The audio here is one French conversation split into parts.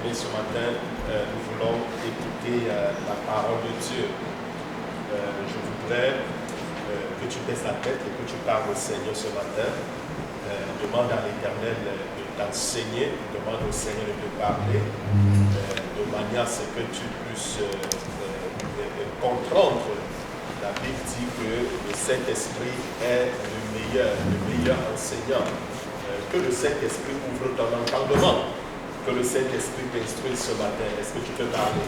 bien-aimés, ce matin, nous voulons écouter la parole de Dieu. Je voudrais que tu baisses la tête et que tu parles au Seigneur ce matin. Demande à l'Éternel de t'enseigner, demande au Seigneur de te parler, de manière à ce que tu puisses comprendre. La Bible dit que le Saint-Esprit est le meilleur enseignant. Que le Saint-Esprit ouvre ton entendement. Que le Saint-Esprit t'instruise ce matin. Est-ce que tu peux parler?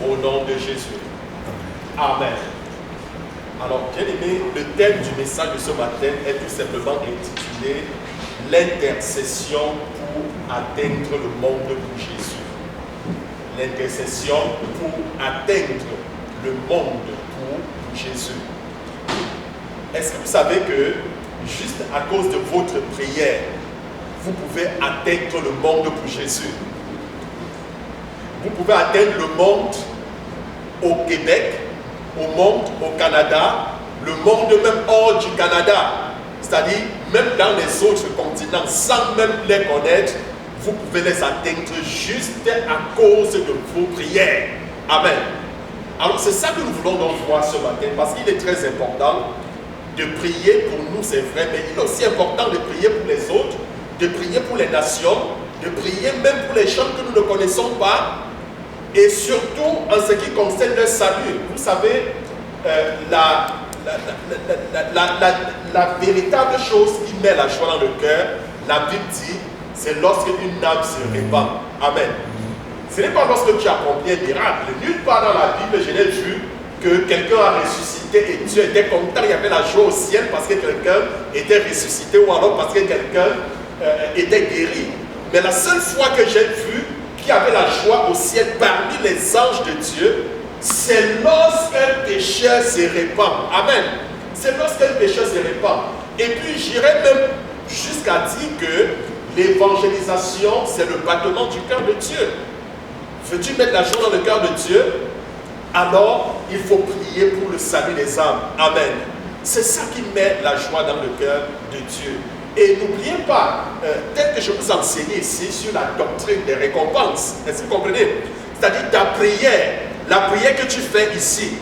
Au nom de Jésus. Amen. Alors, bien aimé, le thème du message de ce matin est tout simplement intitulé « L'intercession pour atteindre le monde pour Jésus ». L'intercession pour atteindre le monde pour Jésus. Est-ce que vous savez que juste à cause de votre prière, vous pouvez atteindre le monde pour Jésus? Vous pouvez atteindre le monde au Québec, au monde au Canada, le monde même hors du Canada, c'est-à-dire même dans les autres continents, sans même les connaître, vous pouvez les atteindre juste à cause de vos prières. Amen. Alors c'est ça que nous voulons donc voir ce matin, parce qu'il est très important de prier pour nous, c'est vrai, mais il est aussi important de prier pour les autres, de prier pour les nations, de prier même pour les gens que nous ne connaissons pas, et surtout en ce qui concerne le salut. Vous savez, la véritable chose qui met la joie dans le cœur, la Bible dit, c'est lorsque une âme se répand. Amen. Ce n'est pas lorsque tu accomplis un miracle. Nulle part dans la Bible, je n'ai vu que quelqu'un a ressuscité et Dieu était content, il y avait la joie au ciel parce que quelqu'un était ressuscité ou alors parce que quelqu'un était guéri. Mais la seule fois que j'ai vu qui avait la joie au ciel parmi les anges de Dieu, c'est lorsqu'un pécheur se répand. Amen. C'est lorsqu'un pécheur se répand. Et puis j'irais même jusqu'à dire que l'évangélisation, c'est le battement du cœur de Dieu. Veux-tu mettre la joie dans le cœur de Dieu? Alors, il faut prier pour le salut des âmes. Amen. C'est ça qui met la joie dans le cœur de Dieu. Et n'oubliez pas, tel que je vous enseigne ici sur la doctrine des récompenses. Est-ce que vous comprenez? C'est-à-dire ta prière, la prière que tu fais ici,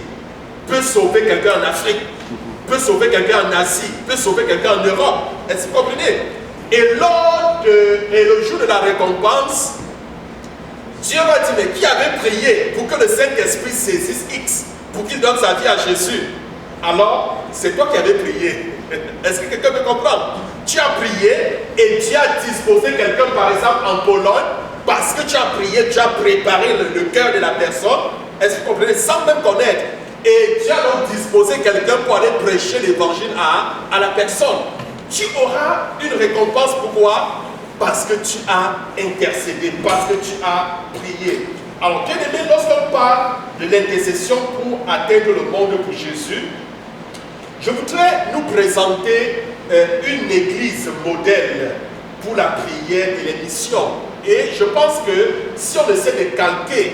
peut sauver quelqu'un en Afrique, peut sauver quelqu'un en Asie, peut sauver quelqu'un en Europe. Est-ce que vous comprenez? Et le jour de la récompense, Dieu va dire, mais qui avait prié pour que le Saint-Esprit saisisse X, pour qu'il donne sa vie à Jésus? Alors, c'est toi qui avais prié. Est-ce que quelqu'un peut comprendre? Tu as prié et tu as disposé quelqu'un, par exemple, en Pologne, parce que tu as prié, tu as préparé le cœur de la personne. Est-ce que vous comprenez? Sans même connaître. Et tu as donc disposé quelqu'un pour aller prêcher l'évangile à la personne. Tu auras une récompense. Pourquoi? Parce que tu as intercédé, parce que tu as prié. Alors, bien aimé, lorsqu'on parle de l'intercession pour atteindre le monde pour Jésus, je voudrais nous présenter une église modèle pour la prière et les missions. Et je pense que si on essaie de calquer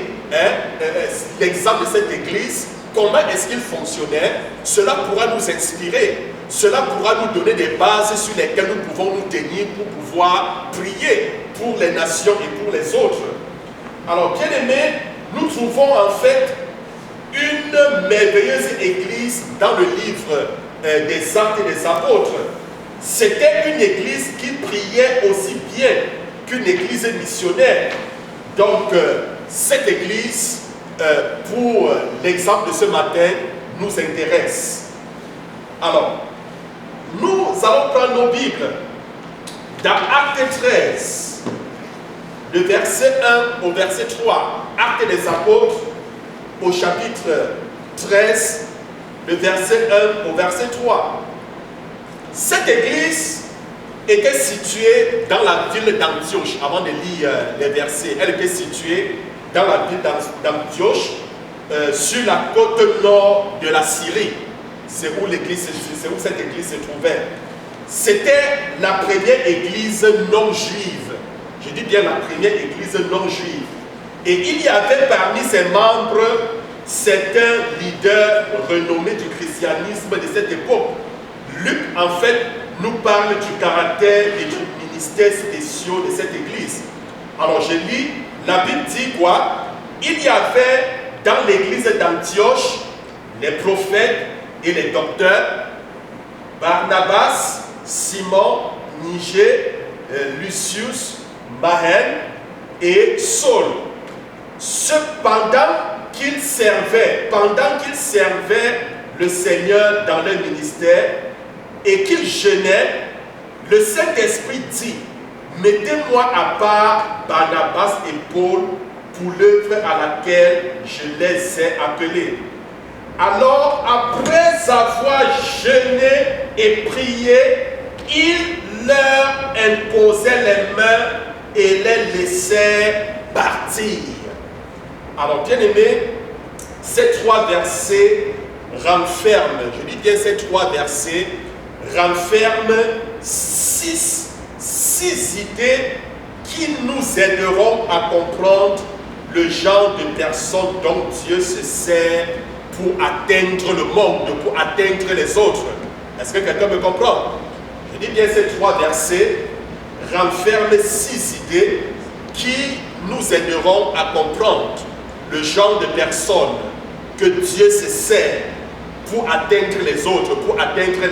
l'exemple de cette église, comment est-ce qu'il fonctionnait, cela pourra nous inspirer. Cela pourra nous donner des bases sur lesquelles nous pouvons nous tenir pour pouvoir prier pour les nations et pour les autres. Alors, bien aimés, nous trouvons en fait une merveilleuse église dans le livre des Actes et des Apôtres. C'était une église qui priait aussi bien qu'une église missionnaire. Donc, cette église, pour l'exemple de ce matin, nous intéresse. Alors, nous allons prendre nos Bibles dans Actes 13, le verset 1 au verset 3. Actes des Apôtres, au chapitre 13, le verset 1 au verset 3. Cette église était située dans la ville d'Antioche. Avant de lire les versets, elle était située dans la ville d'Antioche, sur la côte nord de la Syrie. C'est où cette église se trouvait. C'était la première église non juive. Je dis bien la première église non juive. Et il y avait parmi ses membres certains leaders renommés du christianisme de cette époque. Luc, en fait, nous parle du caractère et du ministère spéciaux de cette église. Alors je lis, la Bible dit quoi? Il y avait dans l'église d'Antioche les prophètes et les docteurs, Barnabas, Simon, Niger, Lucius, Mahen et Saul. Cependant qu'ils servaient, pendant qu'ils servaient le Seigneur dans leur ministère et qu'ils jeûnaient, le Saint-Esprit dit, mettez-moi à part Barnabas et Paul pour l'œuvre à laquelle je les ai appelés. Alors, après avoir jeûné et prié, il leur imposait les mains et les laissait partir. Alors, bien aimé, ces trois versets renferment, je dis bien ces trois versets, renferment six idées qui nous aideront à comprendre le genre de personnes dont Dieu se sert pour atteindre le monde, pour atteindre les autres. Est-ce que quelqu'un me comprend? Je dis bien ces trois versets renferment six idées qui nous aideront à comprendre le genre de personnes que Dieu se sert pour atteindre les autres, pour atteindre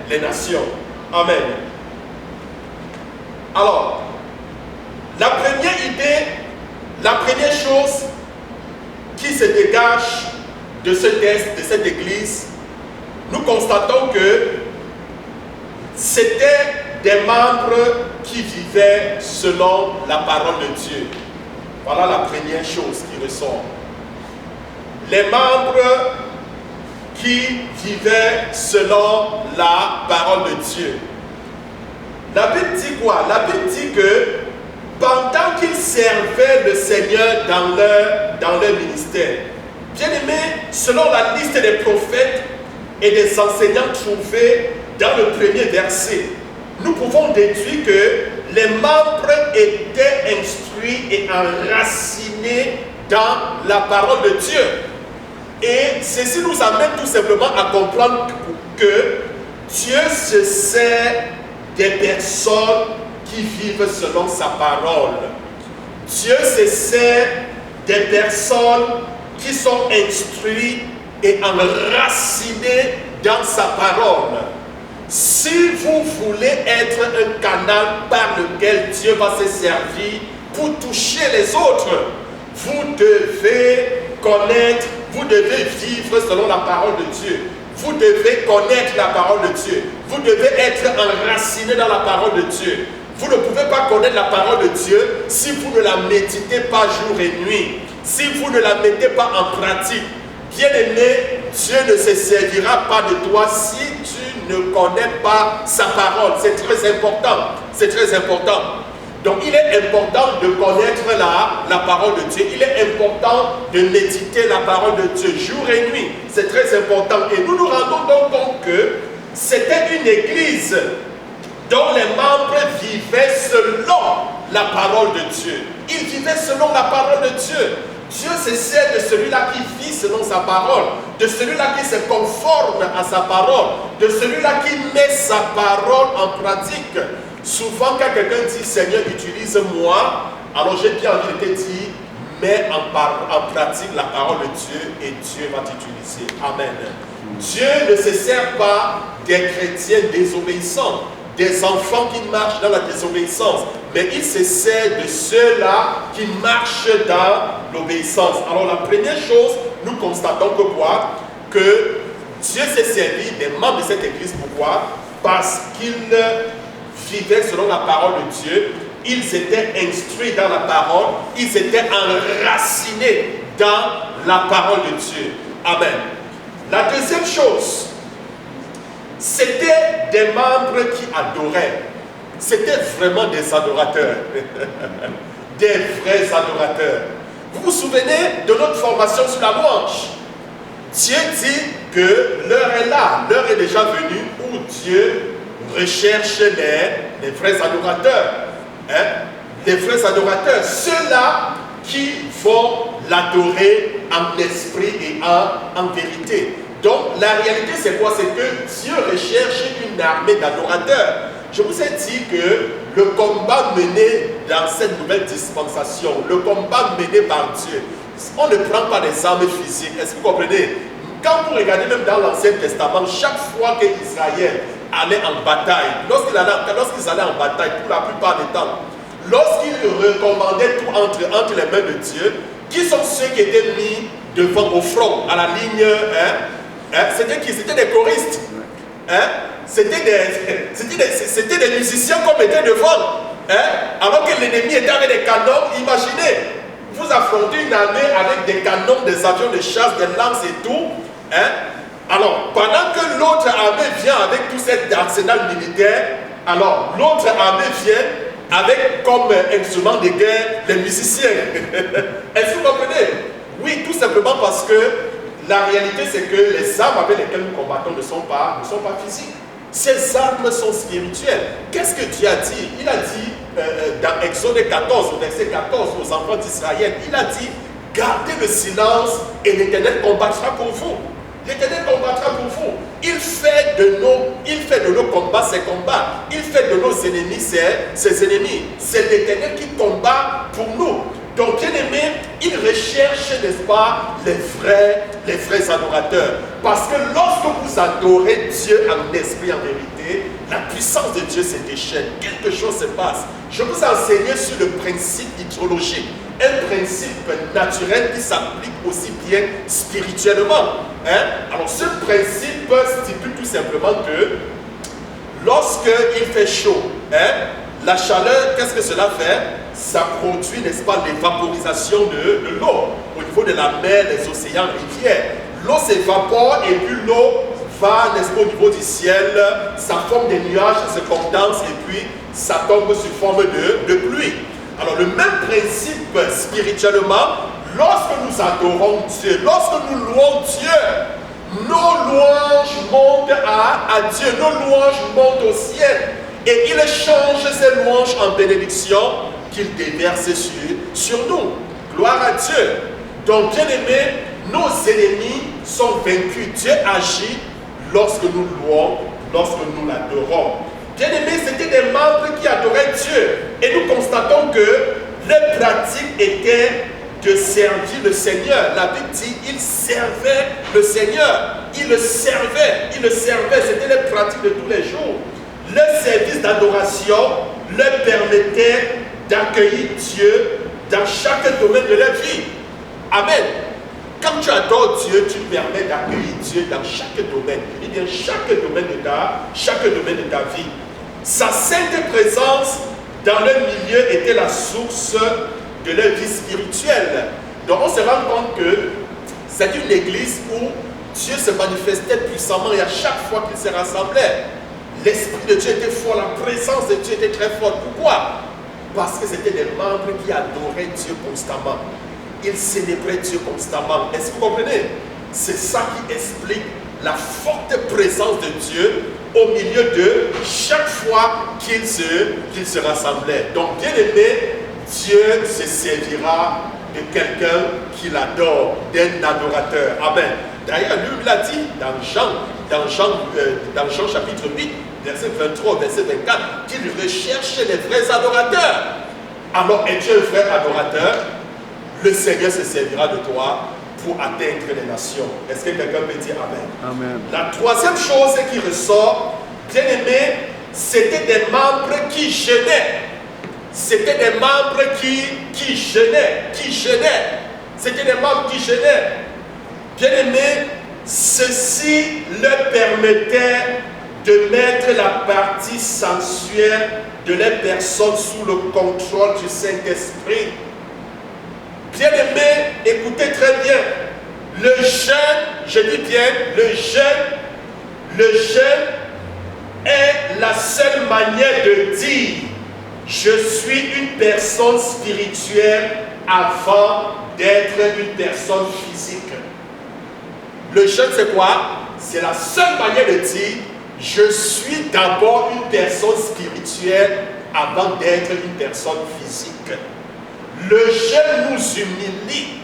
les nations. Amen. Alors, la première idée, la première chose qui se dégage de ce texte, de cette église, nous constatons que c'était des membres qui vivaient selon la parole de Dieu. Voilà la première chose qui ressort. Les membres qui vivaient selon la parole de Dieu. La Bible dit quoi? La Bible dit que pendant qu'ils servaient le Seigneur dans leur ministère, bien aimé, selon la liste des prophètes et des enseignants trouvés dans le premier verset, nous pouvons déduire que les membres étaient instruits et enracinés dans la parole de Dieu. Et ceci nous amène tout simplement à comprendre que Dieu se sert des personnes qui vivent selon sa parole. Dieu se sert des personnes qui sont instruites et enracinées dans sa parole. Si vous voulez être un canal par lequel Dieu va se servir pour toucher les autres, vous devez connaître, vous devez vivre selon la parole de Dieu. Vous devez connaître la parole de Dieu. Vous devez être enraciné dans la parole de Dieu. Vous ne pouvez pas connaître la parole de Dieu si vous ne la méditez pas jour et nuit, si vous ne la mettez pas en pratique. Bien-aimé, Dieu ne se servira pas de toi si tu ne connais pas sa parole. C'est très important. C'est très important. Donc, il est important de connaître la parole de Dieu. Il est important de méditer la parole de Dieu jour et nuit. C'est très important. Et nous nous rendons donc compte que c'était une église dont les membres vivaient selon la parole de Dieu. Ils vivaient selon la parole de Dieu. Dieu se sert de celui-là qui vit selon sa parole, de celui-là qui se conforme à sa parole, de celui-là qui met sa parole en pratique. Souvent, quand quelqu'un dit « Seigneur, utilise-moi », alors j'ai bien envie de te dire « Mets en pratique la parole de Dieu et Dieu va t'utiliser. » Amen. Dieu ne se sert pas des chrétiens désobéissants, des enfants qui marchent dans la désobéissance, mais il se sert de ceux-là qui marchent dans l'obéissance. Alors la première chose, nous constatons que quoi? Que Dieu s'est servi des membres de cette église. Pourquoi? Parce qu'ils vivaient selon la parole de Dieu, ils étaient instruits dans la parole, ils étaient enracinés dans la parole de Dieu. Amen. La deuxième chose, c'était des membres qui adoraient. C'était vraiment des adorateurs. Des vrais adorateurs. Vous vous souvenez de notre formation sur la louange? Dieu dit que l'heure est là, l'heure est déjà venue où Dieu recherche les vrais adorateurs. Hein? Les vrais adorateurs, ceux-là qui vont l'adorer en esprit et en vérité. Donc la réalité c'est quoi? C'est que Dieu recherche une armée d'adorateurs. Je vous ai dit que le combat mené dans cette nouvelle dispensation, le combat mené par Dieu, on ne prend pas des armes physiques. Est-ce que vous comprenez? Quand vous regardez même dans l'Ancien Testament, chaque fois qu'Israël allait en bataille, lorsqu'ils allaient en bataille, pour la plupart des temps, lorsqu'ils recommandaient tout entre les mains de Dieu, qui sont ceux qui étaient mis devant au front, à la ligne, c'était qui? C'était des choristes. C'était des musiciens qu'on mettait devant. Alors que l'ennemi était avec des canons. Imaginez, vous affrontez une armée avec des canons, des avions de chasse, des lances et tout. Alors, pendant que l'autre armée vient avec tout cet arsenal militaire, alors l'autre armée vient avec comme instrument de guerre les musiciens. Est-ce que vous comprenez? Oui, tout simplement parce que la réalité c'est que les armes avec lesquelles nous combattons ne sont pas physiques. Ces armes sont spirituelles. Qu'est-ce que Dieu a dit? Il a dit dans Exode 14, au verset 14, aux enfants d'Israël, il a dit, gardez le silence et l'Éternel combattra pour vous. L'Éternel combattra pour vous. Il fait de nos combats ses combats. Il fait de nos ennemis ses ennemis. C'est l'Éternel qui combat pour nous. Donc, bien aimé, il recherche, n'est-ce pas, les vrais adorateurs. Parce que lorsque vous adorez Dieu en esprit, en vérité, la puissance de Dieu se déchaîne. Quelque chose se passe. Je vous ai enseigné sur le principe hydrologique. Un principe naturel qui s'applique aussi bien spirituellement. Alors, ce principe stipule tout simplement que lorsqu'il fait chaud, la chaleur, qu'est-ce que cela fait? Ça produit, n'est-ce pas, l'évaporisation de l'eau au niveau de la mer, des océans, rivières. L'eau s'évapore et puis l'eau va, n'est-ce pas, au niveau du ciel, ça forme des nuages, ça se condense et puis ça tombe sous forme de pluie. Alors le même principe spirituellement, lorsque nous adorons Dieu, lorsque nous louons Dieu, nos louanges montent à Dieu, nos louanges montent au ciel. Et il change ces louanges en bénédiction qu'il déverse sur nous. Gloire à Dieu. Donc, bien aimés, nos ennemis sont vaincus. Dieu agit lorsque nous louons, lorsque nous l'adorons. Bien aimés, c'était des membres qui adoraient Dieu. Et nous constatons que leur pratique était de servir le Seigneur. La Bible dit, ils servaient le Seigneur. Ils le servaient. C'était les pratiques de tous les jours. Le service d'adoration leur permettait d'accueillir Dieu dans chaque domaine de leur vie. Amen. Quand tu adores Dieu, tu permets d'accueillir Dieu dans chaque domaine. Je dis bien chaque domaine de ta vie. Sa sainte présence dans leur milieu était la source de leur vie spirituelle. Donc on se rend compte que c'est une église où Dieu se manifestait puissamment et à chaque fois qu'il se rassemblait. L'Esprit de Dieu était fort, la présence de Dieu était très forte. Pourquoi? Parce que c'était des membres qui adoraient Dieu constamment. Ils célébraient Dieu constamment. Est-ce que vous comprenez? C'est ça qui explique la forte présence de Dieu au milieu de chaque fois qu'ils se rassemblaient. Donc, bien aimé, Dieu se servira de quelqu'un qui l'adore, d'un adorateur. Amen. D'ailleurs, lui, il l'a dit dans Jean chapitre 8, verset 23, verset 24, qu'il recherche les vrais adorateurs. Alors, es-tu un vrai adorateur? Le Seigneur se servira de toi pour atteindre les nations. Est-ce que quelqu'un peut dire Amen? Amen. La troisième chose qui ressort, bien aimé, c'était des membres qui jeûnaient. C'était des membres qui jeûnaient. C'était des membres qui jeûnaient. Bien aimé, ceci leur permettait de mettre la partie sensuelle de la personne sous le contrôle du Saint-Esprit. Bien aimé, écoutez très bien. Le jeûne, je dis bien, le jeûne est la seule manière de dire je suis une personne spirituelle avant d'être une personne physique. Le jeûne, c'est quoi? C'est la seule manière de dire je suis d'abord une personne spirituelle avant d'être une personne physique. Le jeûne nous humilie.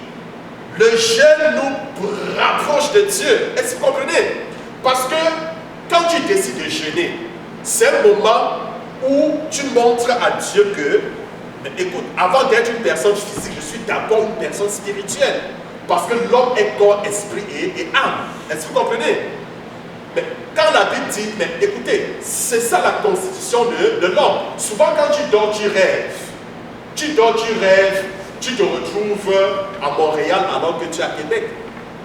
Le jeûne nous rapproche de Dieu. Est-ce que vous comprenez? Parce que quand tu décides de jeûner, c'est un moment où tu montres à Dieu que, mais écoute, avant d'être une personne physique, je suis d'abord une personne spirituelle. Parce que l'homme est corps, esprit et âme. Est-ce que vous comprenez? Mais quand la Bible dit, mais écoutez, c'est ça la constitution de l'homme. Souvent quand tu dors, tu rêves. Tu dors, tu rêves, tu te retrouves à Montréal alors que tu es à Québec.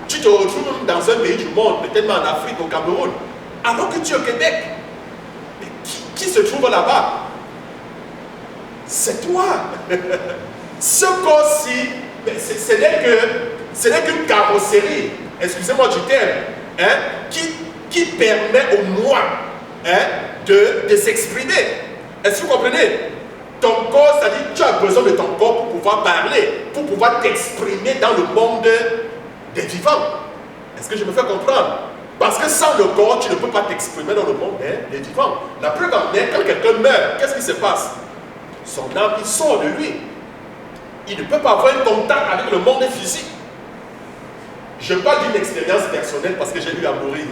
Tu te retrouves dans un pays du monde, peut-être en Afrique, au Cameroun, alors que tu es au Québec. Mais qui se trouve là-bas? C'est toi. Ce corps-ci, ce n'est qu'une carrosserie, excusez-moi du terme, hein, qui permet au moi de s'exprimer. Est-ce que vous comprenez? Ton corps, c'est-à-dire tu as besoin de ton corps pour pouvoir parler, pour pouvoir t'exprimer dans le monde des vivants. Est-ce que je me fais comprendre? Parce que sans le corps, tu ne peux pas t'exprimer dans le monde des vivants. La preuve en est, quand quelqu'un meurt, qu'est-ce qui se passe? Son âme, il sort de lui. Il ne peut pas avoir un contact avec le monde physique. Je parle d'une expérience personnelle parce que j'ai eu à mourir.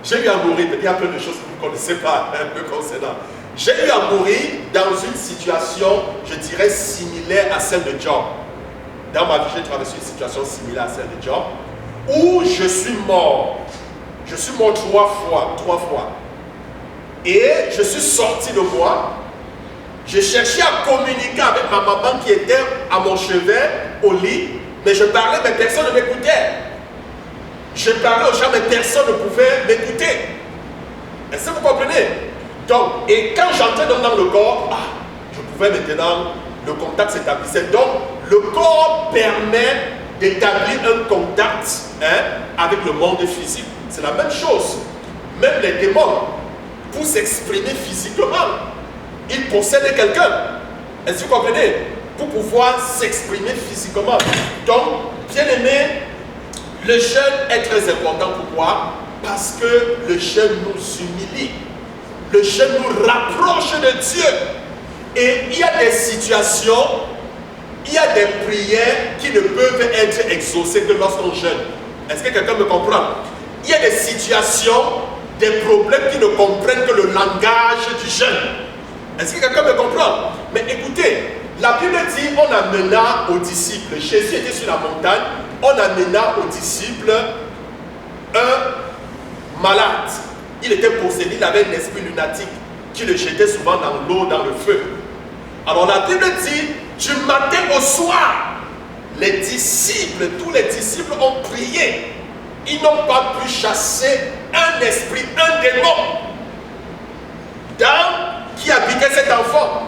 J'ai eu à mourir, peut-être il y a plein de choses que vous ne connaissez pas un peu concernant. J'ai eu à mourir dans une situation, je dirais, similaire à celle de Job. Dans ma vie, j'ai traversé une situation similaire à celle de Job, où je suis mort. Je suis mort trois fois. Et je suis sorti de moi. J'ai cherché à communiquer avec ma maman qui était à mon chevet, au lit, mais je parlais, mais personne ne m'écoutait. Je parlais aux gens, mais personne ne pouvait m'écouter. Est-ce que vous comprenez? Donc, et quand j'entrais dans le corps, je pouvais maintenant, le contact s'établissait. Donc, le corps permet d'établir un contact avec le monde physique. C'est la même chose. Même les démons, pour s'exprimer physiquement, ils possèdent quelqu'un. Est-ce que vous comprenez? Pour pouvoir s'exprimer physiquement. Donc, bien aimé, le jeûne est très important. Pourquoi? Parce que le jeûne nous humilie. Le jeûne nous rapproche de Dieu. Et il y a des situations, il y a des prières qui ne peuvent être exaucées que lorsqu'on jeûne. Est-ce que quelqu'un me comprend? Il y a des situations, des problèmes qui ne comprennent que le langage du jeûne. Est-ce que quelqu'un me comprend? Mais écoutez, la Bible dit, on amena aux disciples, Jésus était sur la montagne, on amena aux disciples un malade. Il était possédé, il avait un esprit lunatique qui le jetait souvent dans l'eau, dans le feu. Alors la Bible dit, du matin au soir, les disciples, tous les disciples ont prié. Ils n'ont pas pu chasser un esprit, un démon qui habitait cet enfant.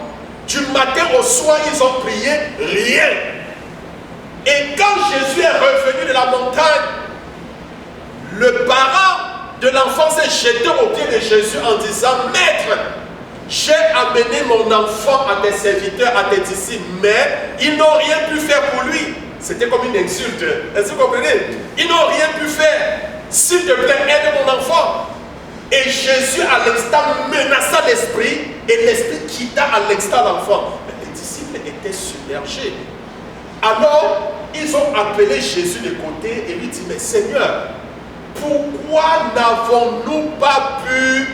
Du matin au soir, ils ont prié, rien. Et quand Jésus est revenu de la montagne, le parent de l'enfant s'est jeté aux pieds de Jésus en disant, Maître, j'ai amené mon enfant à tes serviteurs, à tes disciples, mais ils n'ont rien pu faire pour lui. C'était comme une insulte. Est-ce que vous comprenez? Ils n'ont rien pu faire. S'il te plaît, aide mon enfant. Et Jésus, à l'instant, menaça l'esprit, et l'esprit quitta à l'instant l'enfant. Mais les disciples étaient submergés. Alors, ils ont appelé Jésus de côté et lui dit, mais Seigneur, pourquoi n'avons-nous pas pu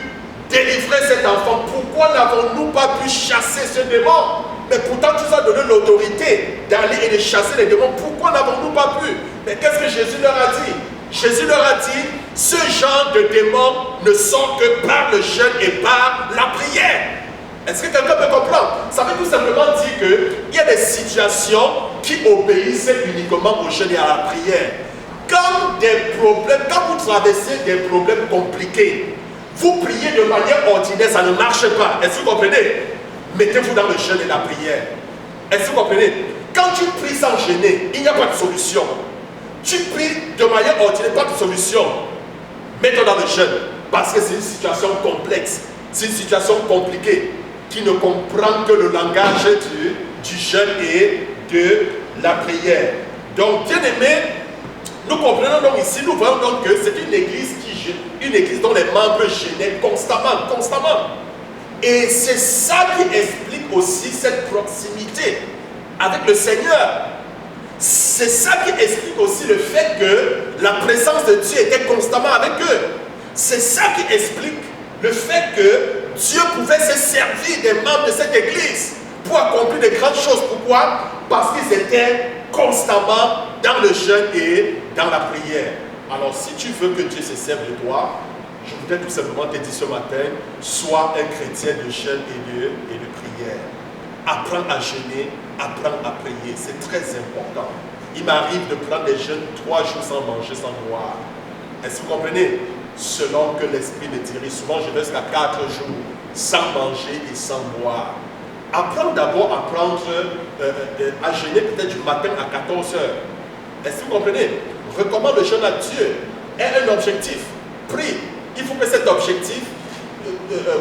délivrer cet enfant? Pourquoi n'avons-nous pas pu chasser ce démon? Mais pourtant, tu nous as donné l'autorité d'aller et de chasser les démons. Pourquoi n'avons-nous pas pu? Mais qu'est-ce que Jésus leur a dit? Jésus leur a dit, ce genre de démons ne sont que par le jeûne et par la prière. Est-ce que quelqu'un peut comprendre? Ça veut tout simplement dire qu'il y a des situations qui obéissent uniquement au jeûne et à la prière. Quand vous traversez des problèmes compliqués, vous priez de manière ordinaire, ça ne marche pas. Est-ce que vous comprenez? Mettez-vous dans le jeûne et la prière. Est-ce que vous comprenez? Quand tu pries sans gêner, il n'y a pas de solution. Tu pries de manière ordinaire, pas de solution. Mets-toi dans le jeûne. Parce que c'est une situation complexe, c'est une situation compliquée, qui ne comprend que le langage du jeûne et de la prière. Donc, bien aimé, nous comprenons donc ici, nous voyons donc que c'est une église une église dont les membres jeûnaient constamment. Et c'est ça qui explique aussi cette proximité avec le Seigneur. C'est ça qui explique aussi le fait que la présence de Dieu était constamment avec eux. C'est ça qui explique le fait que Dieu pouvait se servir des membres de cette église pour accomplir de grandes choses. Pourquoi? Parce qu'ils étaient constamment dans le jeûne et dans la prière. Alors si tu veux que Dieu se serve de toi, je voudrais tout simplement te dire ce matin, sois un chrétien de jeûne et de prière. Apprends à jeûner, apprends à prier, c'est très important. Il m'arrive de prendre des jeûnes 3 jours sans manger, sans boire. Est-ce que vous comprenez? Selon que l'esprit me dirige, souvent je reste à 4 jours sans manger et sans boire. Apprends d'abord à jeûner peut-être du matin à 14 heures. Est-ce que vous comprenez? Recommande le jeûne à Dieu. Aie un objectif. Prie. Il faut que cet objectif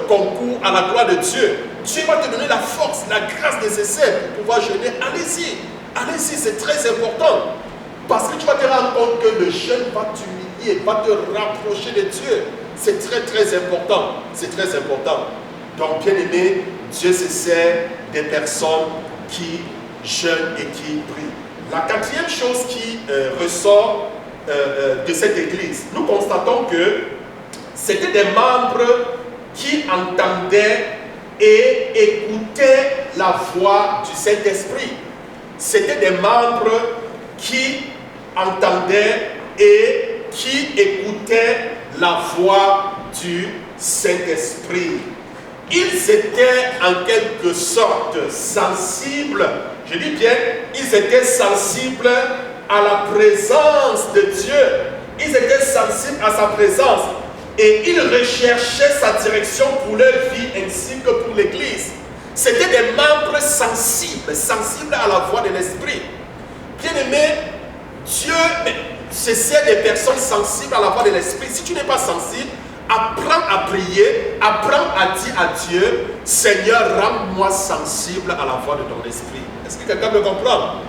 concourt à la gloire de Dieu. Dieu va te donner la force, la grâce nécessaire pour pouvoir jeûner. Allez-y. Allez-y, c'est très important. Parce que tu vas te rendre compte que le jeûne va t'humilier, va te rapprocher de Dieu. C'est très très important. C'est très important. Donc, bien aimé, Dieu se sert des personnes qui jeûnent et qui prient. La quatrième chose qui ressort de cette église, nous constatons que c'était des membres qui entendaient et écoutaient la voix du Saint-Esprit. C'était des membres qui entendaient et qui écoutaient la voix du Saint-Esprit. Ils étaient en quelque sorte sensibles, je dis bien, ils étaient sensibles à la présence de Dieu. Ils étaient sensibles à sa présence et ils recherchaient sa direction pour leur vie ainsi que pour l'Église. C'était des membres sensibles à la voix de l'Esprit. Bien-aimé, Dieu se sert des personnes sensibles à la voix de l'Esprit. Si tu n'es pas sensible, apprends à prier, apprends à dire à Dieu, Seigneur, rends-moi sensible à la voix de ton esprit. Est-ce que quelqu'un me comprend?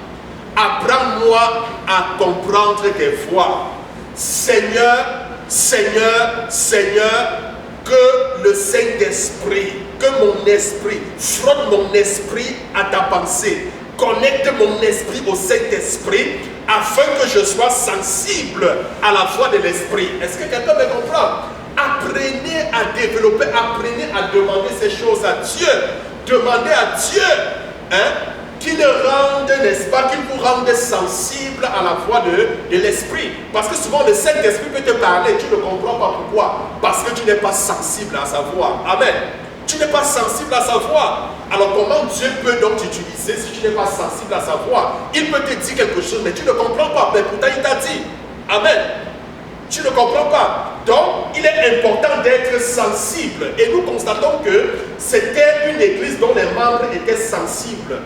Apprends-moi à comprendre tes voix. Seigneur, Seigneur, Seigneur, que le Saint-Esprit, que mon esprit, frotte mon esprit à ta pensée. Connecte mon esprit au Saint-Esprit afin que je sois sensible à la voix de l'Esprit. Est-ce que quelqu'un me comprend? Apprenez à développer, apprenez à demander ces choses à Dieu. Demandez à Dieu qu'il rende, n'est-ce pas, qu'il vous rende sensible à la voix de l'Esprit. Parce que souvent le Saint-Esprit peut te parler, tu ne comprends pas pourquoi. Parce que tu n'es pas sensible à sa voix. Amen. Tu n'es pas sensible à sa voix. Alors comment Dieu peut donc t'utiliser si tu n'es pas sensible à sa voix? Il peut te dire quelque chose, mais tu ne comprends pas. Mais pourtant il t'a dit. Amen. Tu ne comprends pas. Donc, il est important d'être sensible. Et nous constatons que c'était une église dont les membres étaient sensibles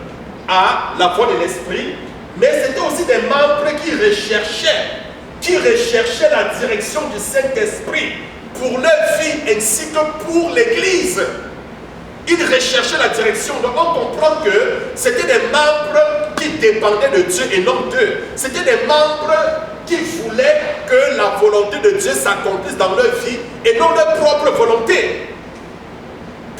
à la voix de l'Esprit. Mais c'était aussi des membres qui recherchaient la direction du Saint-Esprit pour leur vie ainsi que pour l'église. Ils recherchaient la direction. Donc, on comprend que c'était des membres qui dépendaient de Dieu et non d'eux. C'était des membres qui voulaient que la volonté de Dieu s'accomplisse dans leur vie et non leur propre volonté.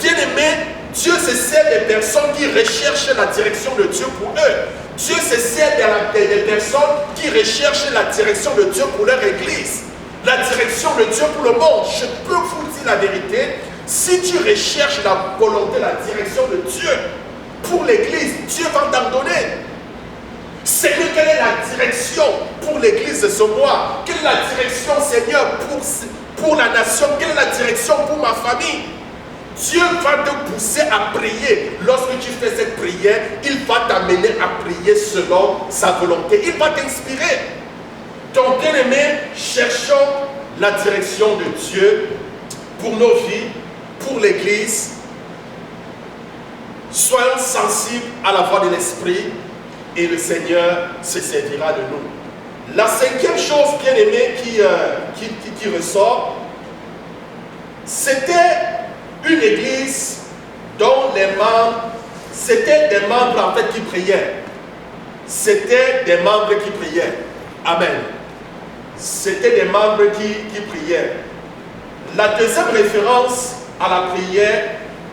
Bien-aimés, Dieu se sert des personnes qui recherchent la direction de Dieu pour eux. Dieu se sert des personnes qui recherchent la direction de Dieu pour leur église. La direction de Dieu pour le monde. Je peux vous dire la vérité. Si tu recherches la volonté, la direction de Dieu pour l'église, Dieu va t'en donner. Seigneur, quelle est la direction pour l'église de ce mois? Quelle est la direction, Seigneur, pour la nation? Quelle est la direction pour ma famille? Dieu va te pousser à prier. Lorsque tu fais cette prière, il va t'amener à prier selon sa volonté. Il va t'inspirer. Donc, bien-aimés, cherchons la direction de Dieu pour nos vies, pour l'église. Soyons sensibles à la voix de l'Esprit et le Seigneur se servira de nous. La cinquième chose, bien-aimée, qui ressort, C'était une église dont les membres, c'était des membres en fait qui priaient. C'était des membres qui priaient. Amen. C'était des membres qui priaient. La deuxième référence à la prière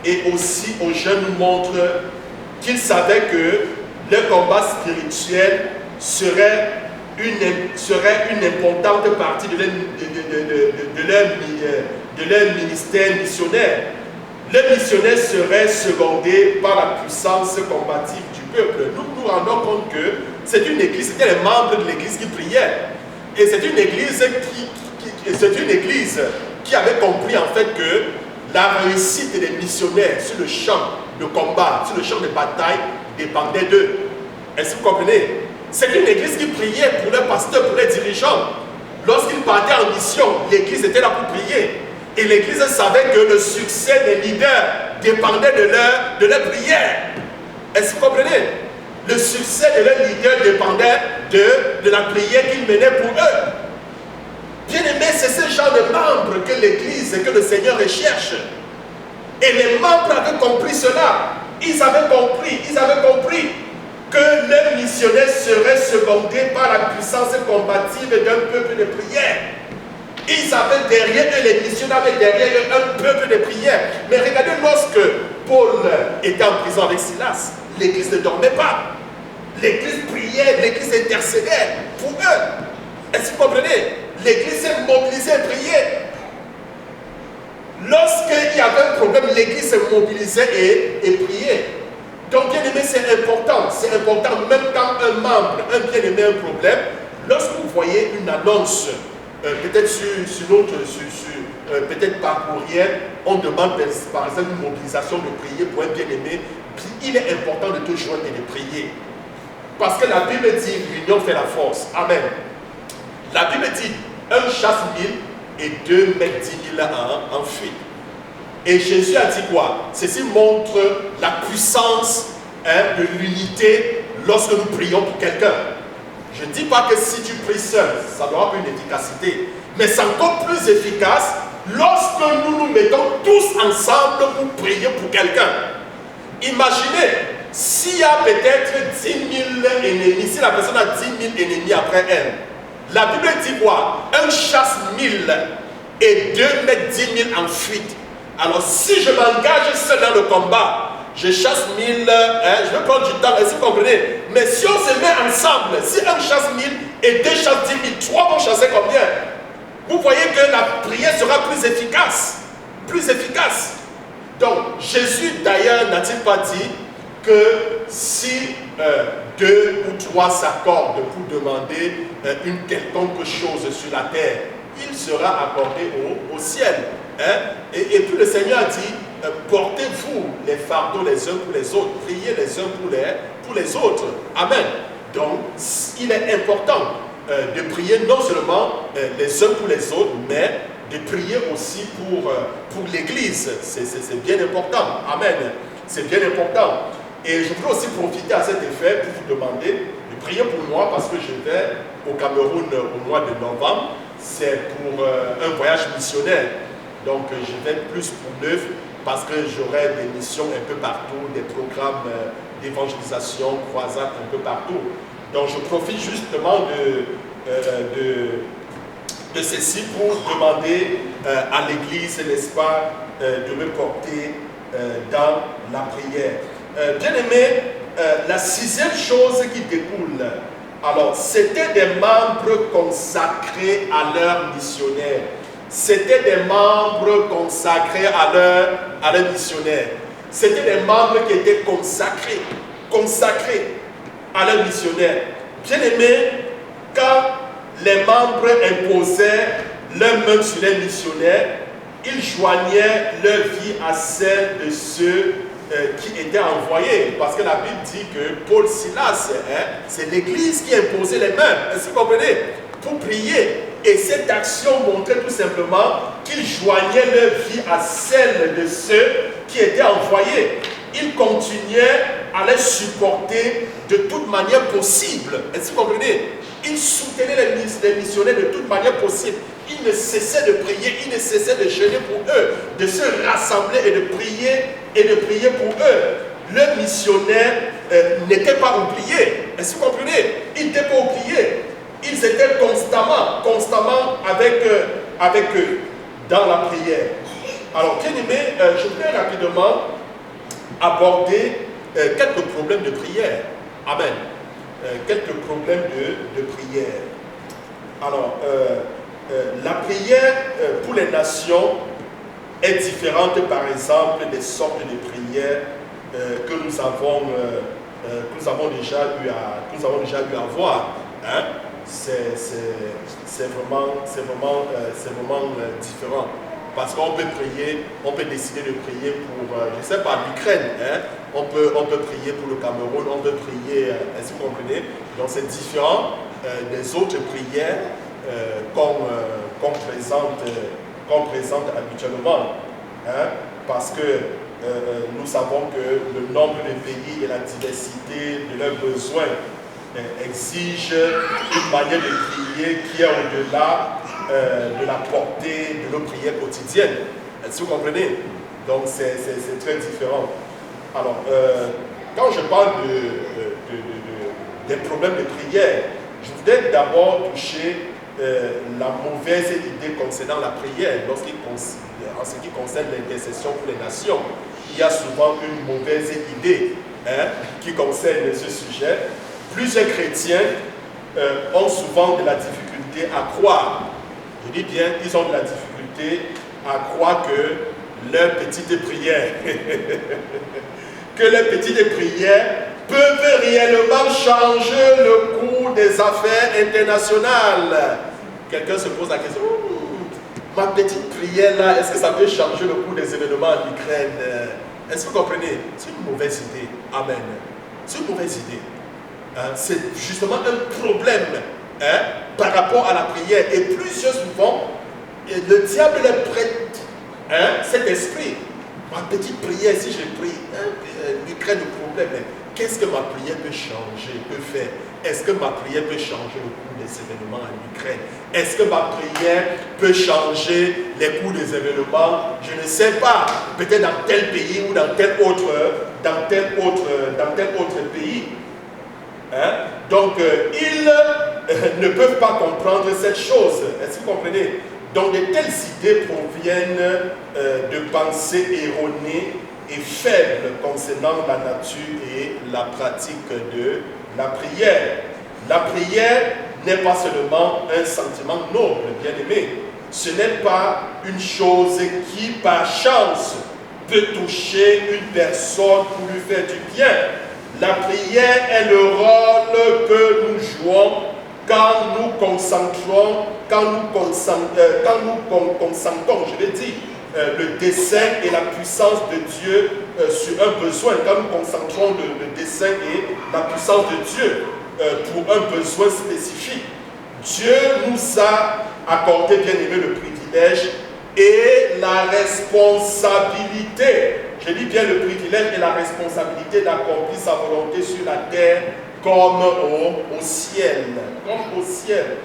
et aussi aux jeunes nous montre qu'ils savaient que le combat spirituel serait une importante partie de leur ministère missionnaire. Le missionnaire serait secondé par la puissance combative du peuple. Nous nous rendons compte que c'est une église, c'était les membres de l'église qui priaient. Et c'est une église qui avait compris en fait que la réussite des missionnaires sur le champ de combat, sur le champ de bataille, dépendait d'eux. Est-ce que vous comprenez? C'est une église qui priait pour leurs pasteurs, pour les dirigeants. Lorsqu'ils partaient en mission, l'église était là pour prier. Et l'église savait que le succès des leaders dépendait de leur prière. Est-ce que vous comprenez? Le succès de leurs leaders dépendait de la prière qu'ils menaient pour eux. Bien aimé, c'est ce genre de membres que l'église et que le Seigneur recherche. Et les membres avaient compris cela. Ils avaient compris que leurs missionnaires seraient secondés par la puissance combative d'un peuple de prière. Ils avaient derrière eux, les missionnaires avaient derrière eux un peuple de prière. Mais regardez, lorsque Paul était en prison avec Silas, l'église ne dormait pas. L'église priait, l'église intercédait pour eux. Est-ce que vous comprenez? L'église s'est mobilisée et priait. Lorsqu'il y avait un problème, l'église se mobilisait et priait. Donc, bien aimé, c'est important. C'est important, même quand un membre, un bien-aimé a un problème, lorsque vous voyez une annonce, peut-être peut-être par courriel, on demande par exemple une mobilisation de prier pour un bien-aimé, puis il est important de te joindre et de prier. Parce que la Bible dit, l'union fait la force. Amen. La Bible dit, un chasse 1000 et deux mettent 10 000 en fuite. Et Jésus a dit quoi? Ceci montre la puissance de l'unité lorsque nous prions pour quelqu'un. Je ne dis pas que si tu pries seul, ça n'aura pas une efficacité. Mais c'est encore plus efficace lorsque nous nous mettons tous ensemble pour prier pour quelqu'un. Imaginez, s'il y a peut-être 10 000 ennemis, si la personne a 10 000 ennemis après elle, la Bible dit quoi? Un chasse 1000 et deux met 10 000 en fuite. Alors si je m'engage seul dans le combat, je chasse 1000, je vais prendre du temps, est-ce que vous comprenez? Mais si on se met ensemble, si un chasse 1000 et deux chassent 10 000, trois vont chasser combien? Vous voyez que la prière sera plus efficace. Plus efficace. Donc Jésus d'ailleurs n'a-t-il pas dit que si deux ou trois s'accordent pour demander une quelconque chose sur la terre, il sera accordé au ciel. Et puis le Seigneur a dit, portez-vous les fardeaux les uns pour les autres, priez les uns pour les autres. Amen. Donc, il est important de prier non seulement les uns pour les autres, mais de prier aussi pour l'Église. C'est bien important. Amen. C'est bien important. Et je voudrais aussi profiter à cet effet pour vous demander de prier pour moi parce que je vais au Cameroun au mois de novembre. C'est pour un voyage missionnaire. Donc je vais plus pour neuf parce que j'aurai des missions un peu partout, des programmes d'évangélisation, croisades un peu partout. Donc je profite justement de ceci pour demander à l'Église, n'est-ce pas, de me porter dans la prière. Bien aimé, la sixième chose qui découle, alors c'était des membres consacrés à leur missionnaire. C'était des membres consacrés à leur missionnaire. C'était des membres qui étaient consacrés à leur missionnaire. Bien aimé, quand les membres imposaient leurs mains sur les missionnaires, ils joignaient leur vie à celle de ceux qui étaient envoyés. Parce que la Bible dit que Paul, Silas, c'est l'Église qui imposait les mains. Est-ce que vous comprenez? Pour prier. Et cette action montrait tout simplement qu'ils joignaient leur vie à celle de ceux qui étaient envoyés. Ils continuaient à les supporter de toute manière possible. Est-ce que vous comprenez? Ils soutenaient les missionnaires de toute manière possible. il ne cessait de prier, il ne cessait de jeûner pour eux, de se rassembler et de prier pour eux. Le missionnaire n'était pas oublié. Est-ce que vous comprenez? Il n'était pas oublié. Ils étaient constamment avec eux dans la prière. Alors, bien aimé, je voudrais rapidement aborder quelques problèmes de prière. Amen. Quelques problèmes de prière. Alors, la prière pour les nations est différente, par exemple, des sortes de prières que nous avons déjà eu à voir. Hein? C'est vraiment différent. Parce qu'on peut prier, on peut décider de prier pour, je ne sais pas, l'Ukraine. Hein? On peut prier pour le Cameroun, on peut prier, est-ce que vous comprenez? Donc c'est différent des autres prières qu'on présente habituellement. Hein? Parce que nous savons que le nombre de pays et la diversité de leurs besoins exige une manière de prier qui est au-delà de la portée de nos prières quotidiennes. Est-ce que vous comprenez? Donc c'est très différent. Alors, quand je parle des problèmes de prière, je voudrais d'abord toucher la mauvaise idée concernant la prière. En ce qui concerne l'intercession pour les nations, il y a souvent une mauvaise idée qui concerne ce sujet. Plusieurs chrétiens ont souvent de la difficulté à croire. Je dis bien, ils ont de la difficulté à croire que leurs petites prières, peuvent réellement changer le cours des affaires internationales. Quelqu'un se pose la question, ma petite prière là, est-ce que ça peut changer le cours des événements en Ukraine? Est-ce que vous comprenez? C'est une mauvaise idée. Amen. C'est une mauvaise idée. C'est justement un problème par rapport à la prière. Et plusieurs souvent, le diable prête cet esprit. Ma petite prière, si je prie, l'Ukraine, le problème, qu'est-ce que ma prière peut changer, peut faire? Est-ce que ma prière peut changer le cours des événements en Ukraine? Est-ce que ma prière peut changer les cours des événements? Je ne sais pas. Peut-être dans tel pays ou dans tel autre pays. Hein? Donc, ils ne peuvent pas comprendre cette chose. Est-ce que vous comprenez? Donc, de telles idées proviennent de pensées erronées et faibles concernant la nature et la pratique de la prière. La prière n'est pas seulement un sentiment noble, bien aimé. Ce n'est pas une chose qui, par chance, peut toucher une personne pour lui faire du bien. La prière est le rôle que nous jouons quand nous consentons, je l'ai dit, le dessein et la puissance de Dieu sur un besoin, quand nous concentrons le dessein et la puissance de Dieu pour un besoin spécifique. Dieu nous a accordé, bien aimé, le privilège et la responsabilité. Je dis bien le privilège et la responsabilité d'accomplir sa volonté sur la terre comme au ciel. Comme au ciel.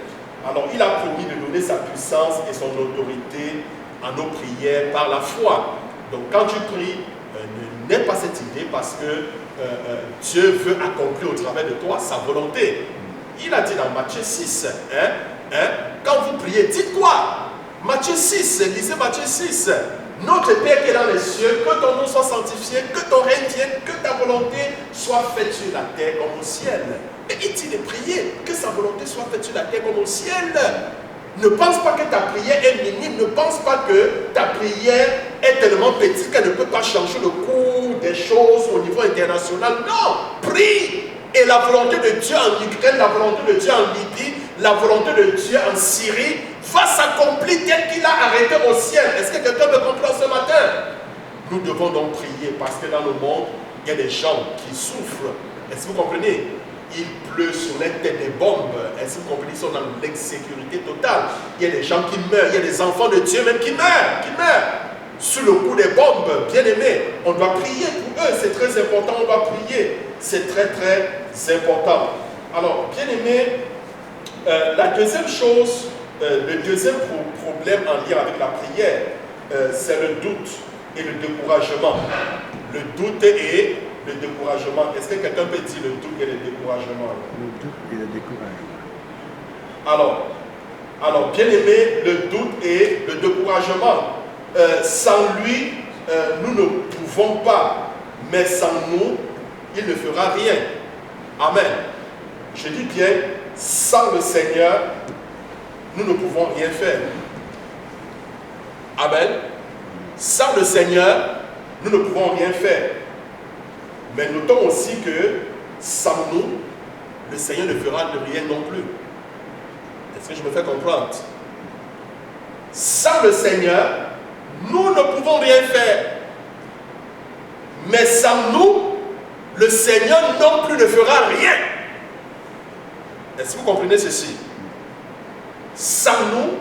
Alors, il a promis de donner sa puissance et son autorité à nos prières par la foi. Donc, quand tu pries, n'aie pas cette idée parce que Dieu veut accomplir au travers de toi sa volonté. Il a dit dans Matthieu 6, quand vous priez, dites quoi? Matthieu 6, lisez Matthieu 6. Notre Père qui est dans les cieux, que ton nom soit sanctifié, que ton règne vienne, que ta volonté soit faite sur la terre comme au ciel. Et il dit de prier, que sa volonté soit faite sur la terre comme au ciel. Ne pense pas que ta prière est minime, ne pense pas que ta prière est tellement petite qu'elle ne peut pas changer le cours des choses au niveau international. Non, prie. Et la volonté de Dieu en Ukraine, la volonté de Dieu en Libye, la volonté de Dieu en Syrie va s'accomplir tel qu'il a arrêté au ciel. Est-ce que quelqu'un me comprend ce matin? Nous devons donc prier parce que dans le monde, il y a des gens qui souffrent. Est-ce que vous comprenez? Il pleut sur les têtes des bombes. Est-ce que vous comprenez? Ils sont dans l'insécurité totale. Il y a des gens qui meurent. Il y a des enfants de Dieu même qui meurent. Sous le coup des bombes, bien aimés. On doit prier pour eux. C'est très important. On doit prier. C'est très, très important. Alors, bien aimés, la deuxième chose, le deuxième problème en lien avec la prière, c'est le doute et le découragement. Le doute et le découragement. Est-ce que quelqu'un peut dire le doute et le découragement? Le doute et le découragement. Alors, bien aimé, le doute et le découragement. Sans lui, nous ne pouvons pas, mais sans nous, il ne fera rien. Amen. Je dis bien, sans le Seigneur, nous ne pouvons rien faire. Amen. Sans le Seigneur, nous ne pouvons rien faire. Mais notons aussi que sans nous, le Seigneur ne fera rien non plus. Est-ce que je me fais comprendre? Sans le Seigneur, nous ne pouvons rien faire. Mais sans nous, le Seigneur non plus ne fera rien. Est-ce que vous comprenez ceci? Sans nous,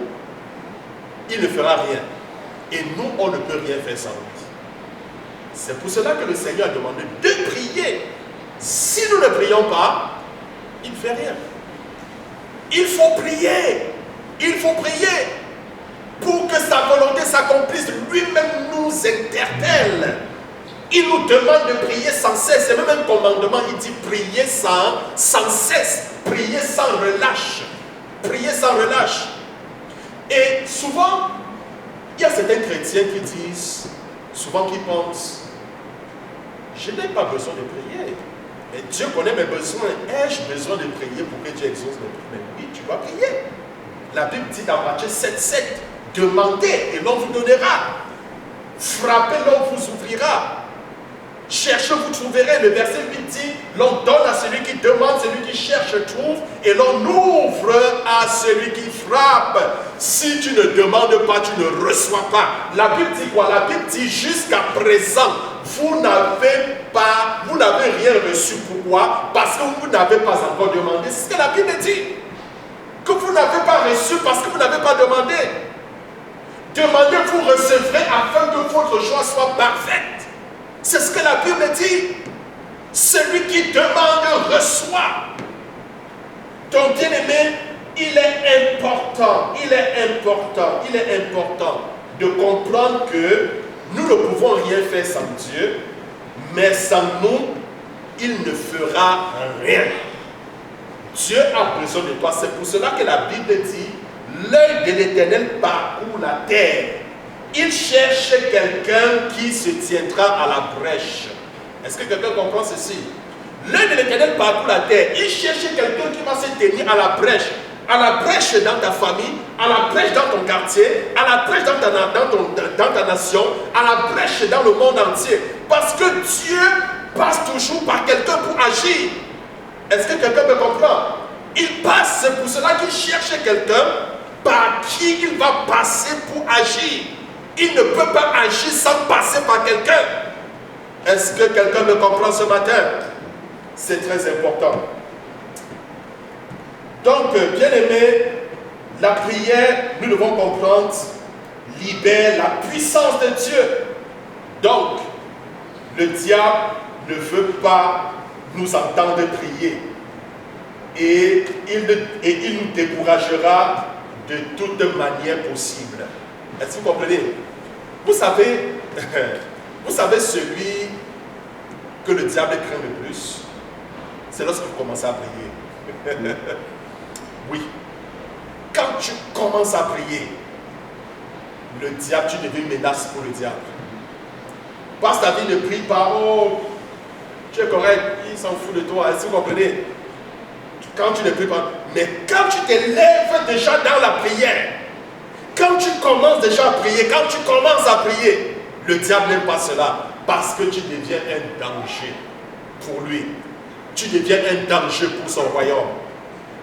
il ne fera rien. Et nous, on ne peut rien faire sans lui. C'est pour cela que le Seigneur a demandé de prier. Si nous ne prions pas, il ne fait rien. Il faut prier. Il faut prier pour que sa volonté s'accomplisse. Lui-même nous interpelle. Il nous demande de prier sans cesse. C'est même un commandement. Il dit prier sans cesse. Prier sans relâche. Prier sans relâche. Et souvent, il y a certains chrétiens qui disent, souvent qui pensent, je n'ai pas besoin de prier. Mais Dieu connaît mes besoins. Ai-je besoin de prier pour que Dieu exauce mes prières? Mais oui, tu dois prier. La Bible dit dans Matthieu 7,7, demandez et l'on vous donnera. Frappez, l'on vous ouvrira. Cherchez, vous trouverez. Le verset 8 dit, l'on donne à celui qui demande, celui qui cherche trouve, et l'on ouvre à celui qui frappe. Si tu ne demandes pas, tu ne reçois pas. La Bible dit quoi? La Bible dit jusqu'à présent, vous n'avez rien reçu. Pourquoi? Parce que vous n'avez pas encore demandé. C'est ce que la Bible dit. Que vous n'avez pas reçu parce que vous n'avez pas demandé. Demandez, vous recevrez afin que votre joie soit parfaite. C'est ce que la Bible dit. Celui qui demande reçoit. Donc, bien aimé, il est important de comprendre que nous ne pouvons rien faire sans Dieu, mais sans nous, il ne fera rien. Dieu a besoin de toi. C'est pour cela que la Bible dit, l'œil de l'Éternel parcourt la terre. Il cherche quelqu'un qui se tiendra à la brèche. Est-ce que quelqu'un comprend ceci? L'œil de l'Éternel parcourt la terre. Il cherche quelqu'un qui va se tenir à la brèche. À la brèche dans ta famille, à la brèche dans ton quartier, à la brèche dans ta nation, à la brèche dans le monde entier. Parce que Dieu passe toujours par quelqu'un pour agir. Est-ce que quelqu'un me comprend? Il passe, c'est pour cela qu'il cherche quelqu'un par qui il va passer pour agir. Il ne peut pas agir sans passer par quelqu'un. Est-ce que quelqu'un me comprend ce matin? C'est très important. Donc, bien aimé, la prière, nous devons comprendre, libère la puissance de Dieu. Donc, le diable ne veut pas nous entendre prier. Et il nous découragera de toute manière possible. Est-ce que vous comprenez? Vous savez celui que le diable craint le plus, c'est lorsque vous commencez à prier. Oui. Quand tu commences à prier, le diable, tu deviens une menace pour le diable. Parce que ta vie ne prie pas, oh, tu es correct, il s'en fout de toi. Est-ce que vous comprenez? Quand tu ne pries pas, mais quand tu t'élèves déjà dans la prière, quand tu commences déjà à prier, quand tu commences à prier, le diable n'aime pas cela parce que tu deviens un danger pour lui. Tu deviens un danger pour son royaume.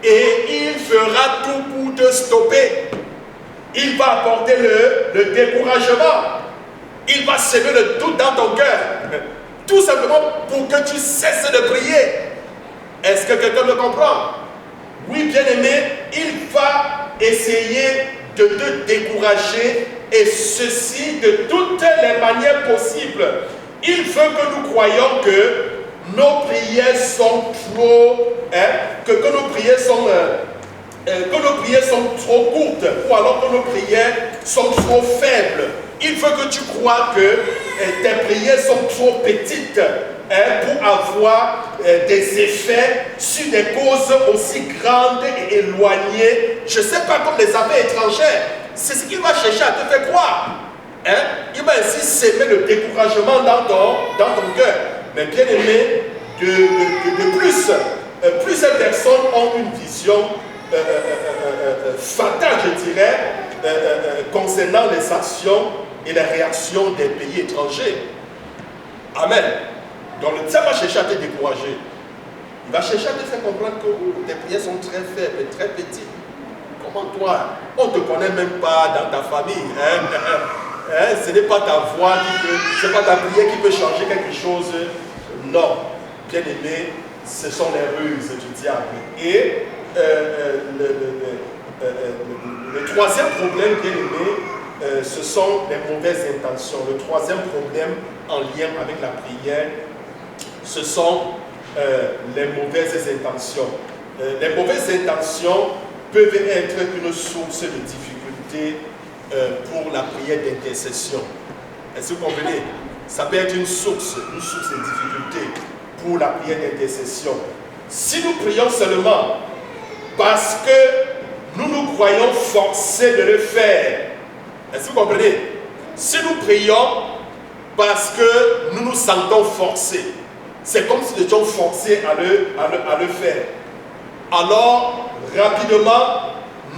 Et il fera tout pour te stopper. Il va apporter le découragement. Il va semer le doute dans ton cœur. Tout simplement pour que tu cesses de prier. Est-ce que quelqu'un me comprend? Oui, bien aimé, il va essayer de te décourager, et ceci de toutes les manières possibles. Il veut que nous croyions que nos prières sont trop, que nos prières sont que nos prières sont trop courtes ou alors que nos prières sont trop faibles. Il faut que tu crois que tes prières sont trop petites pour avoir des effets sur des causes aussi grandes et éloignées. Je ne sais pas, comme les affaires étrangères. C'est ce qu'il va chercher à te faire croire. Il va ainsi s'aimer le découragement dans ton cœur. Mais bien aimé, de plus, plusieurs personnes ont une vision fatale, je dirais, concernant les actions et les réactions des pays étrangers. Amen. Donc le diable va chercher à te décourager. Il va chercher à te faire comprendre que tes prières sont très faibles et très petites. Comment toi, on ne te connaît même pas dans ta famille. Ce n'est pas ta voix ce n'est pas ta prière qui peut changer quelque chose. Non. Bien aimé, ce sont les ruses du diable. Et le troisième problème, bien aimé, ce sont les mauvaises intentions. Le troisième problème en lien avec la prière, ce sont les mauvaises intentions. Les mauvaises intentions peuvent être une source de difficulté pour la prière d'intercession. Est-ce que vous comprenez? Ça peut être une source de difficulté pour la prière d'intercession. Si nous prions seulement parce que nous croyons forcés de le faire, est-ce que vous comprenez? Si nous prions parce que nous nous sentons forcés, c'est comme si nous étions forcés à le faire. Alors, rapidement,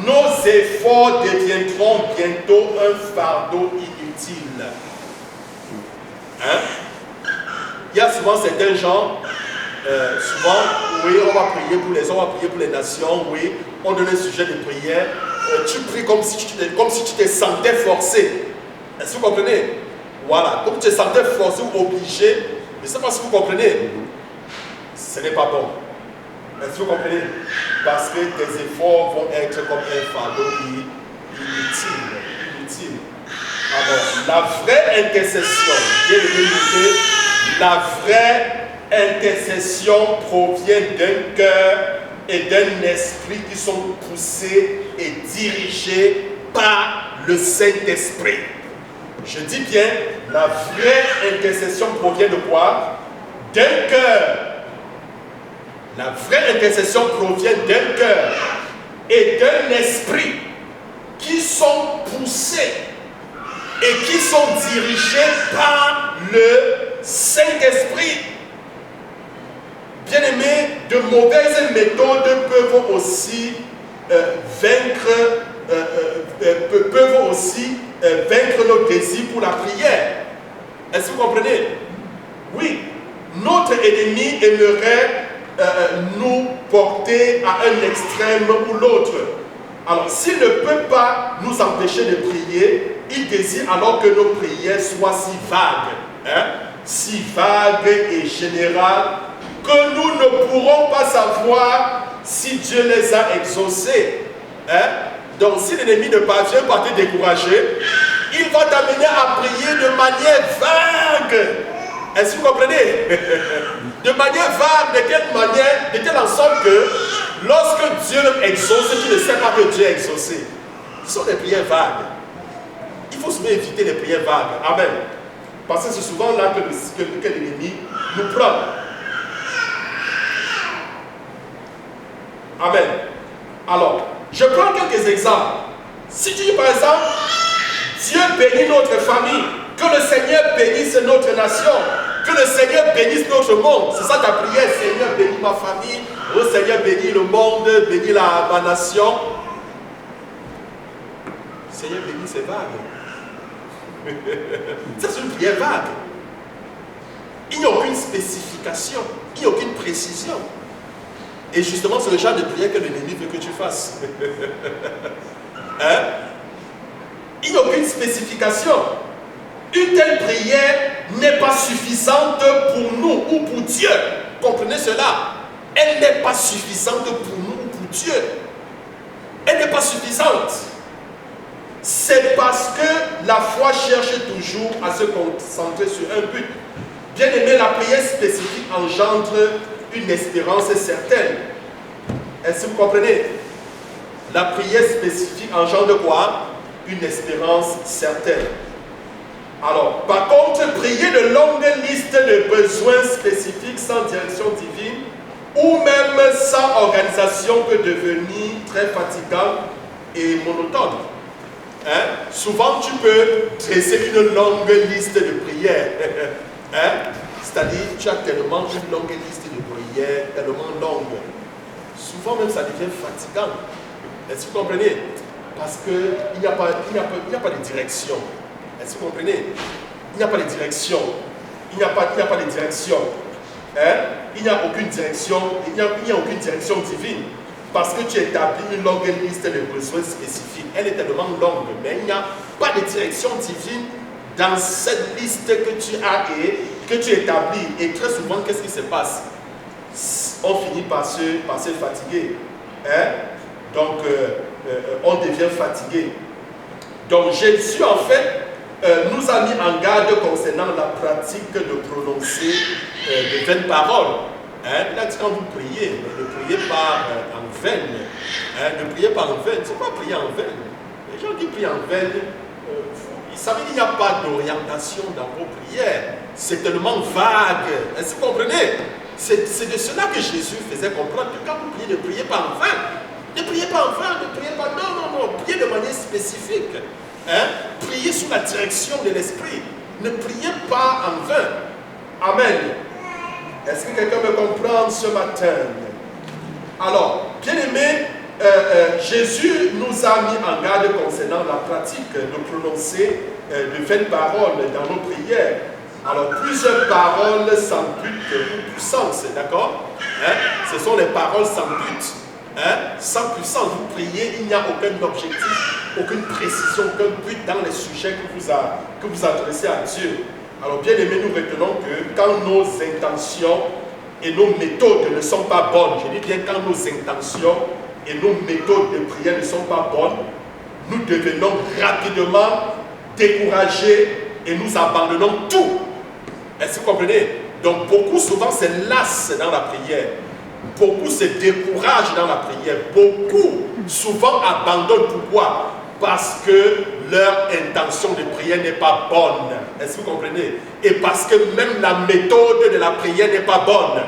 nos efforts deviendront bientôt un fardeau inutile. Il y a souvent certains gens, oui, on va prier pour les hommes, on va prier pour les nations, oui, on donne un sujet de prière, tu pries comme si tu te sentais forcé. Est-ce que vous comprenez? Voilà, comme tu te sentais forcé ou obligé, je ne sais pas si vous comprenez. Ce n'est pas bon. Est-ce que vous comprenez? Parce que tes efforts vont être comme un fardeau inutile. Alors, la vraie intercession, bien aimé, la vraie intercession provient d'un cœur et d'un esprit qui sont poussés et dirigés par le Saint-Esprit. Je dis bien, la vraie intercession provient de quoi? D'un cœur. La vraie intercession provient d'un cœur et d'un esprit qui sont poussés et qui sont dirigés par le Saint-Esprit. Bien-aimés, de mauvaises méthodes peuvent aussi vaincre nos désirs pour la prière. Est-ce que vous comprenez? Oui, notre ennemi aimerait nous porter à un extrême ou l'autre. Alors, s'il ne peut pas nous empêcher de prier, il désire alors que nos prières soient si vagues et générales, que nous ne pourrons pas savoir si Dieu les a exaucées. Donc, si l'ennemi ne parvient pas à te décourager, il va t'amener à prier de manière vague. Est-ce que vous comprenez? De manière vague, de telle en sorte que lorsque Dieu exauce, tu ne sais pas que Dieu a exaucé. Ce sont des prières vagues. Il faut souvent éviter les prières vagues. Amen. Parce que c'est souvent là que l'ennemi nous prend. Amen. Alors, je prends quelques exemples. Si tu dis par exemple, Dieu bénit notre famille, que le Seigneur bénisse notre nation, que le Seigneur bénisse notre monde. C'est ça ta prière. Seigneur, bénis ma famille. Oh Seigneur, bénis le monde, bénis ma nation. Seigneur, bénis, c'est vague. Ça, c'est une prière vague. Il n'y a aucune spécification, il n'y a aucune précision. Et justement, c'est le genre de prière que l'ennemi veut que tu fasses. Il n'y a aucune spécification. Une telle prière n'est pas suffisante pour nous ou pour Dieu. Comprenez cela. Elle n'est pas suffisante pour nous ou pour Dieu. Elle n'est pas suffisante. C'est parce que la foi cherche toujours à se concentrer sur un but. Bien aimé, la prière spécifique engendre une espérance certaine. Est-ce que vous comprenez? La prière spécifique engendre quoi? Une espérance certaine. Alors, par contre, prier de longues listes de besoins spécifiques sans direction divine ou même sans organisation peut devenir très fatigant et monotone. Hein? Souvent, tu peux dresser une longue liste de prières. Hein? C'est-à-dire, tu as tellement une longue liste de prières, tellement longue. Souvent même, ça devient fatigant. Est-ce que vous comprenez? Parce qu'il n'y a pas de direction. Est-ce que vous comprenez? Il n'y a pas de direction. Il n'y a pas de direction. Hein? Il n'y a aucune direction. Il n'y a aucune direction divine. Parce que tu établis une longue liste de besoins spécifiques. Elle est tellement longue, mais il n'y a pas de direction divine dans cette liste que tu as et que tu établis. Et très souvent, qu'est-ce qui se passe? On finit par se fatiguer. Hein? Donc, on devient fatigué. Donc, Jésus, en fait, nous a mis en garde concernant la pratique de prononcer de vaines paroles. Hein? Il a dit, quand vous priez, ne priez pas en vain. Hein? Ne priez pas en vain. C'est pas prier en vain. Les gens qui prient en vain, ils savent qu'il n'y a pas d'orientation dans vos prières. C'est tellement vague. Est-ce que vous comprenez? C'est de cela que Jésus faisait comprendre que quand vous priez, ne priez pas en vain. Ne priez pas en vain, ne priez pas. Non. Priez de manière spécifique. Hein? Priez sous la direction de l'Esprit. Ne priez pas en vain. Amen. Est-ce que quelqu'un me comprend ce matin? Alors, bien-aimé, Jésus nous a mis en garde concernant la pratique de prononcer de vaines paroles dans nos prières. Alors, plusieurs paroles sans but ou puissance, d'accord? Hein? Ce sont les paroles sans but, hein? Sans puissance. Vous priez, il n'y a aucun objectif, aucune précision, aucun but dans les sujets que vous adressez à Dieu. Alors, bien aimé, nous retenons que quand nos intentions et nos méthodes ne sont pas bonnes, je dis bien quand nos intentions et nos méthodes de prière ne sont pas bonnes, nous devenons rapidement découragés et nous abandonnons tout. Est-ce que vous comprenez? Donc, beaucoup souvent se lassent dans la prière. Beaucoup se découragent dans la prière. Beaucoup souvent abandonnent. Pourquoi? Parce que leur intention de prière n'est pas bonne. Est-ce que vous comprenez? Et parce que même la méthode de la prière n'est pas bonne.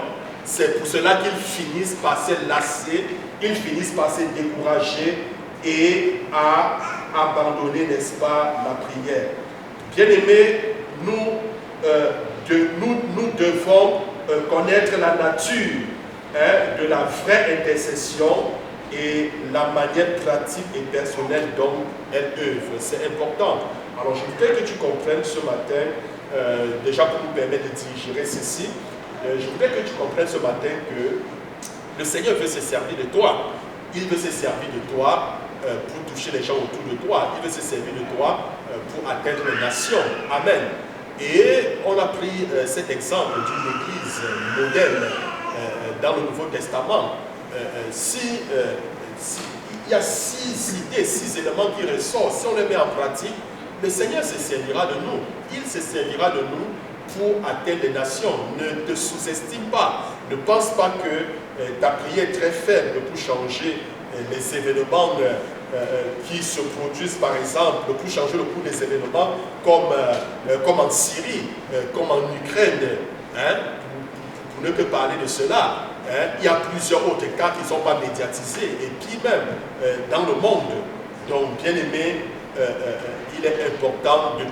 C'est pour cela qu'ils finissent par se lasser, ils finissent par se décourager et à abandonner, n'est-ce pas, la prière. Bien-aimés, nous devons connaître la nature de la vraie intercession et la manière pratique et personnelle dont elle œuvre. C'est important. Alors, je voudrais que tu comprennes ce matin, déjà pour nous permettre de digérer ceci, je voudrais que tu comprennes ce matin que le Seigneur veut se servir de toi. Il veut se servir de toi pour toucher les gens autour de toi. Il veut se servir de toi pour atteindre les nations. Amen. Et on a pris cet exemple d'une église modèle dans le Nouveau Testament. Il y a 6 idées, 6 éléments qui ressortent. Si on les met en pratique, le Seigneur se servira de nous. Il se servira de nous pour atteindre les nations. Ne te sous-estime pas. Ne pense pas que ta prière est très faible pour changer les événements qui se produisent, par exemple, pour changer le cours des événements comme en Syrie, comme en Ukraine. Hein? Pour ne que parler de cela. Hein? Il y a plusieurs autres cas qui ne sont pas médiatisés. Et puis même dans le monde. Donc, bien aimé, il est important de